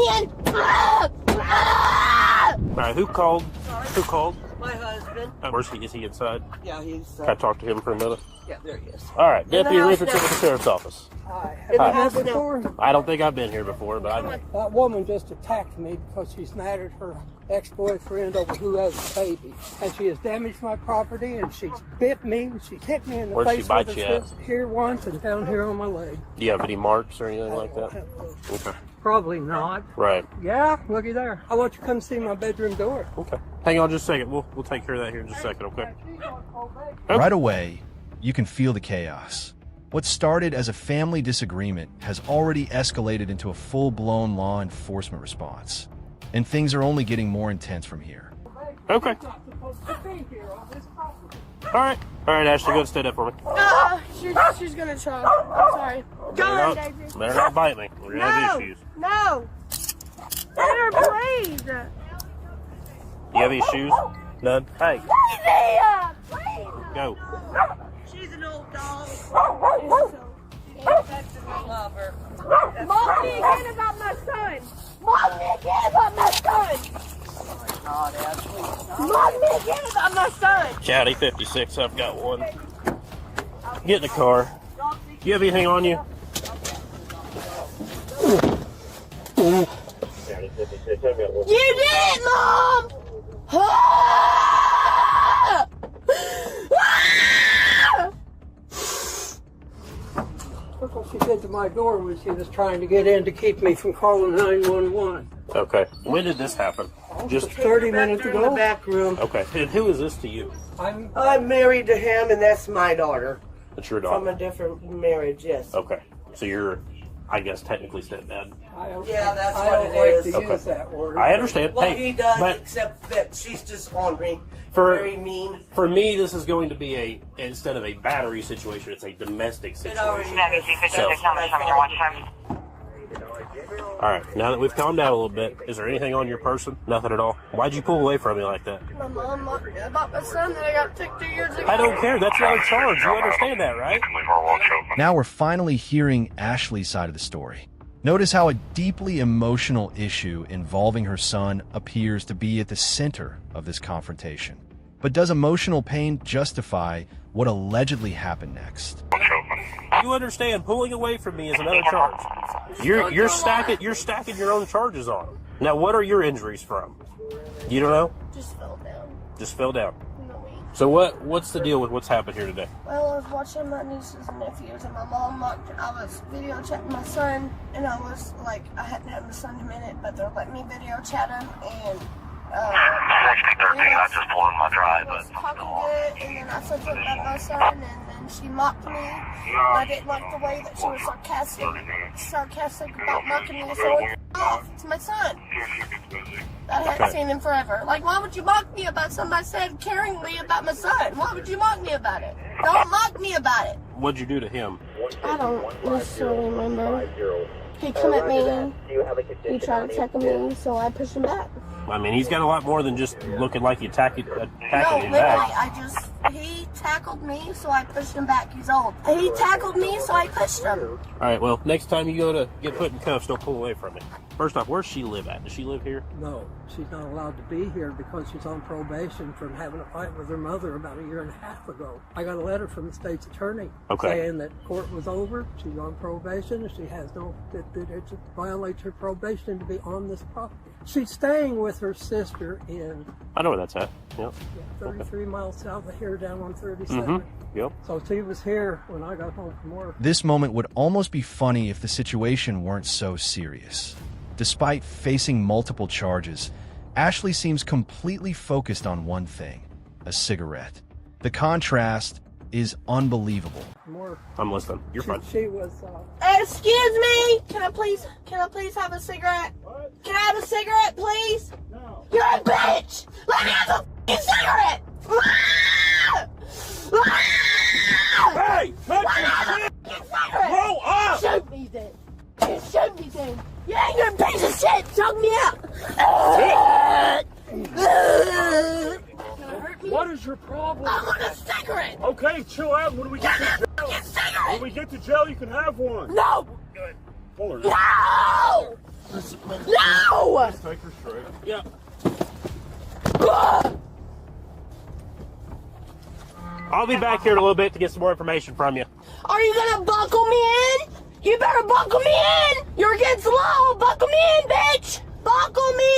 me in! Alright, who called? Sorry. Who called? My husband. Where's he? Is he inside? Yeah, he's... Can I talk to him for a minute? Yeah, there he is. Alright, Deputy house Richardson now. with the Sheriff's Office. Hi. In the house before? I don't think I've been here before, but I... That woman just attacked me because she's mad at her ex-boyfriend over who has a baby. And she has damaged my property, and she's bit me, and she hit me in the Where'd she face bite with you her at? fist here once and down here on my leg. Do you have any marks or anything like that? Okay. Probably not. Right. Yeah, looky there. I want you to come see my bedroom door. Okay. Hang on just a second. We'll take care of that here in just a second, okay? Right away, you can feel the chaos. What started as a family disagreement has already escalated into a full-blown law enforcement response. And things are only getting more intense from here. Okay. Alright. Alright, Ashley, go and stand up for me. She's gonna try. I'm sorry. Go on, Daisy. Better not bite me. We're gonna have issues. No. Let her please. You have any shoes? None? Hey. Daisy, please. Go. She's an old dog. Love her. Mom me again about my son. Mom me again about my son. God, Ashley. Mom me again about my son. County 56, I've got one. Get in the car. You have anything on you? County 56, I've got one. You did it, Mom. Look what she did to my door when she was trying to get in to keep me from calling 911. Okay. When did this happen? Just 30 minutes In the ago. back room. okay. And who is this to you? I'm married to him, and that's my daughter. That's your From a daughter. different marriage, yes. Okay. So you're, I guess, technically stepdad. Yeah, that's I what don't it like is. to Okay. use that word. I understand. Well, hey, he does, but except that she's just ornery. For- Very mean. for me, this is going to be instead of a battery situation, it's a domestic It already situation. is. So- That's All right. Now that we've calmed down a little bit, is there anything on your person? Nothing at all. Why'd you pull away from me like that? My mom mocked me about my son that I got took 2 years ago. I don't care. That's not a charge. You understand that, right? Now we're finally hearing Ashley's side of the story. Notice how a deeply emotional issue involving her son appears to be at the center of this confrontation. But does emotional pain justify what allegedly happened next? You understand? Pulling away from me is another charge. You're stacking your own charges on. Now, what are your injuries from? You don't know? Just fell down. Just fell down. In the week. So what's the deal with what's happened here today? Well, I was watching my nieces and nephews, and my mom mocked. I was video chatting my son, and I was like, I hadn't had my son in a minute, but they're letting me video chat him, and. I just pulled in my drive, was but talking good, and then I said something about my son, and then she mocked me. I didn't like the way that she was sarcastic about mocking me, so it's off. It's my son. I hadn't seen him forever. Like, why would you mock me about something I said caringly about my son? Why would you mock me about it? Don't mock me about it. What'd you do to him? I don't necessarily remember. He come at me, he tried to tackle me, so I pushed him back. I mean, he's got a lot more than just looking like you attacking No, you literally, back. he tackled me, so I pushed him back. He's old. He tackled me, so I pushed him. All right, well, next time you go to get put in cuffs, don't pull away from me. First off, where's she live at? Does she live here? No, she's not allowed to be here because she's on probation from having a fight with her mother about 1.5 years ago. I got a letter from the state's attorney saying that court was over, she's on probation, and she has no, that it violates her probation to be on this property. She's staying with her sister in... I know where that's at. Yep. 33 miles south of here, down on 37. Mm-hmm. Yep. So she was here when I got home from work. This moment would almost be funny if the situation weren't so serious. Despite facing multiple charges, Ashley seems completely focused on one thing: a cigarette. The contrast is unbelievable. I'm listening. You're fine. She was... Excuse me. Can I please have a cigarette? What? Can I have a cigarette, please? No. You're a bitch. Let me have a f***ing cigarette. Hey, touch your shit! Grow up! Shoot me then. You shoot me then. You angry piece of shit. Choke me out. What is your problem? I want a cigarette. Okay, chill out. When we get to jail, when we get to jail, you can have one. No. Fuller. No. No! Take her straight. Yeah. I'll be back here in a little bit to get some more information from you. Are you gonna buckle me in? You better buckle me in! You're against the law! Buckle me in, bitch! Buckle me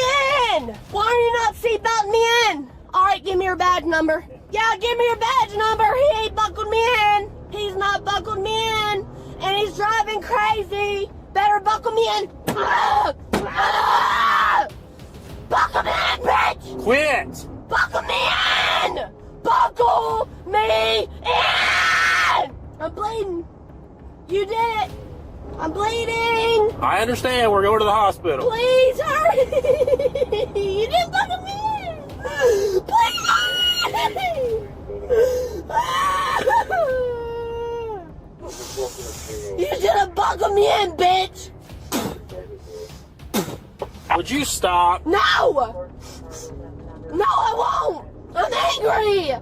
in! Why are you not seatbelting me in? Alright, give me your badge number. Yeah, give me your badge number. He ain't buckled me in. He's not buckled me in. And he's driving crazy. Better buckle me in. Buckle me in, bitch! Quit! Buckle me in! Buckle me in! I'm bleeding. You did it. I'm bleeding. I understand. We're going to the hospital. Please hurry. You didn't buckle me in. Please. You should have buckled me in, bitch. Would you stop? No. No, I won't. I'm angry.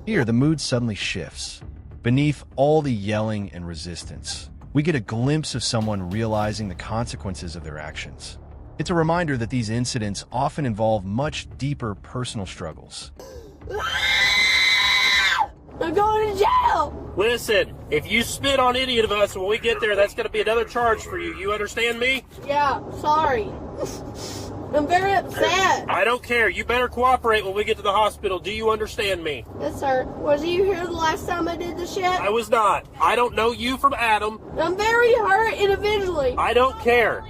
Here, the mood suddenly shifts. Beneath all the yelling and resistance, we get a glimpse of someone realizing the consequences of their actions. It's a reminder that these incidents often involve much deeper personal struggles. I'm going to jail. Listen, if you spit on any of us when we get there, that's going to be another charge for you. You understand me? Yeah, sorry. I'm very upset. I don't care. You better cooperate when we get to the hospital. Do you understand me? Yes, sir. Was you here the last time I did the shit? I was not. I don't know you from Adam. I'm very hurt individually. I don't care.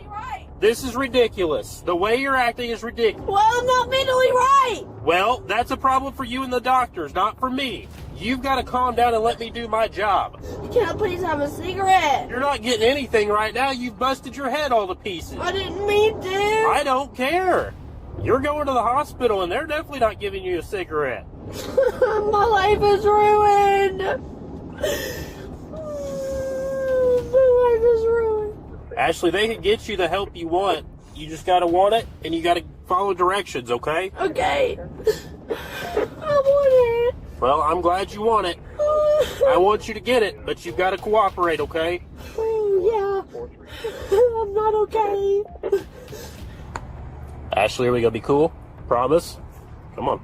This is ridiculous. The way you're acting is ridiculous. Well, I'm not mentally right. Well, that's a problem for you and the doctors, not for me. You've got to calm down and let me do my job. Can I please have a cigarette? You're not getting anything right now. You've busted your head all to pieces. I didn't mean to. I don't care. You're going to the hospital, and they're definitely not giving you a cigarette. My life is ruined. My life is ruined. Ashley, they can get you the help you want. You just got to want it, and you got to follow directions, okay? Okay. I want it. Well, I'm glad you want it. I want you to get it, but you've got to cooperate, okay? Yeah. I'm not okay. Ashley, are we going to be cool? Promise? Come on.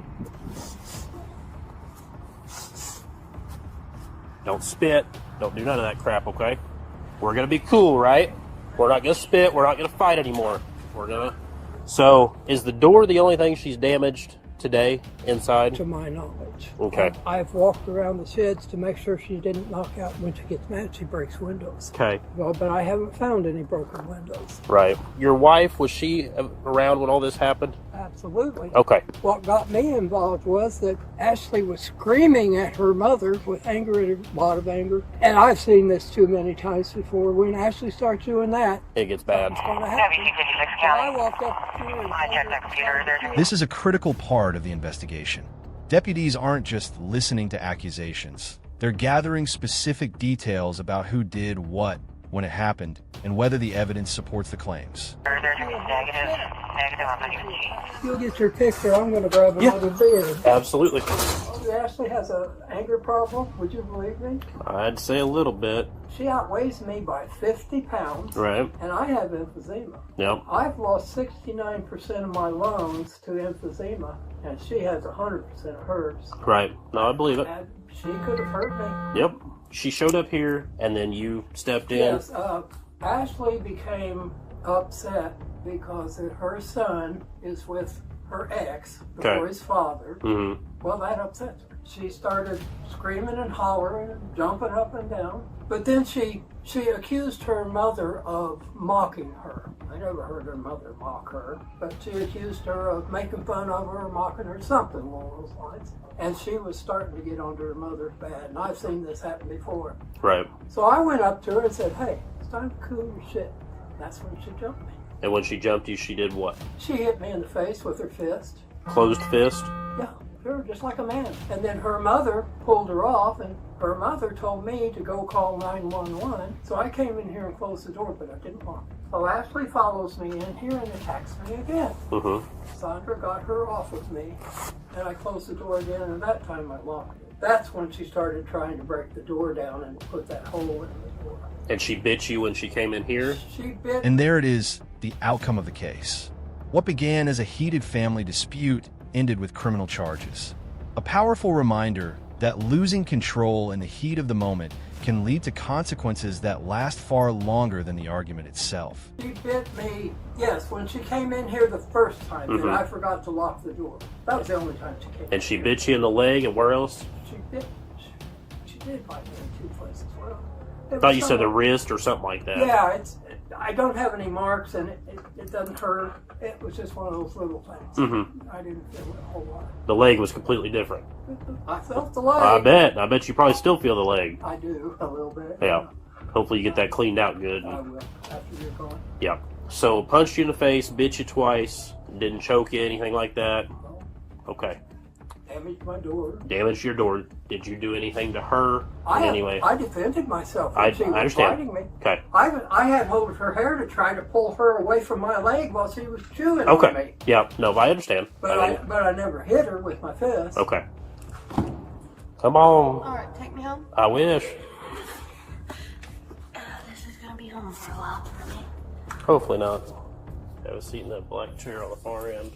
Don't spit. Don't do none of that crap, okay? We're going to be cool, right? We're not going to spit. We're not going to fight anymore. We're going to... So, is the door the only thing she's damaged today inside? To my knowledge. Okay. I've walked around the sheds to make sure she didn't knock out when she gets mad. She breaks windows. Okay. Well, but I haven't found any broken windows. Right. Your wife, was she around when all this happened? Absolutely. Okay. What got me involved was that Ashley was screaming at her mother with anger, a lot of anger. And I've seen this too many times before. When Ashley starts doing that, It gets bad. it's going to happen. So I walked up to her and told her, This is a critical part of the investigation. Deputies aren't just listening to accusations. They're gathering specific details about who did what when it happened and whether the evidence supports the claims. you'll get your picture. I'm going to grab another beer. Absolutely. Ashley has an anger problem. Would you believe me? I'd say a little bit. She outweighs me by 50 pounds. Right. And I have emphysema. Yep. I've lost 69% of my lungs to emphysema, and she has 100% of hers. Right. No, I believe it. And she could have hurt me. Yep. She showed up here, and then you stepped in. Yes, Ashley became upset because her son is with her ex before his father. Mm-hmm. Well, that upsets her. She started screaming and hollering and jumping up and down. But then she accused her mother of mocking her. I never heard her mother mock her, but she accused her of making fun of her, mocking her, something along those lines. And she was starting to get onto her mother bad, and I've seen this happen before. Right. So I went up to her and said, "Hey, it's time to cool your shit." That's when she jumped me. And when she jumped you, she did what? She hit me in the face with her fist. Closed fist? Yeah, sure, just like a man. And then her mother pulled her off, and her mother told me to go call 911. So I came in here and closed the door, but I didn't want it. So Ashley follows me in here and attacks me again. Mm-hmm. Sandra got her off of me. and I closed the door again, and that time I locked it. That's when she started trying to break the door down and put that hole in the door. And she bit you when she came in here? She bit. And there it is, the outcome of the case. What began as a heated family dispute ended with criminal charges. A powerful reminder that losing control in the heat of the moment can lead to consequences that last far longer than the argument itself. She bit me, yes, when she came in here the first time, and I forgot to lock the door. That was the only time she came in. And she bit you in the leg, and where else? She did bite me in 2 places. Well, I thought you said the wrist or something like that. Yeah, I don't have any marks, and it doesn't hurt. It was just one of those little things. I didn't feel it a whole lot. The leg was completely different. I felt the leg. I bet you probably still feel the leg. I do, a little bit. Yeah. Hopefully you get that cleaned out good. I will, after you're gone. Yeah. So punched you in the face, bit you twice, didn't choke you, anything like that? Okay. Damaged my door. Damaged your door. Did you do anything to her in any way? I defended myself when I she was understand. fighting me. Okay. I had hold of her hair to try to pull her away from my leg while she was chewing on Okay. me. Yeah. No, I understand. But I never hit her with my fist. Okay. Come on. All right, take me home. I wish. This is gonna be home for a while for me. Hopefully not. Have a seat in that black chair on the far end.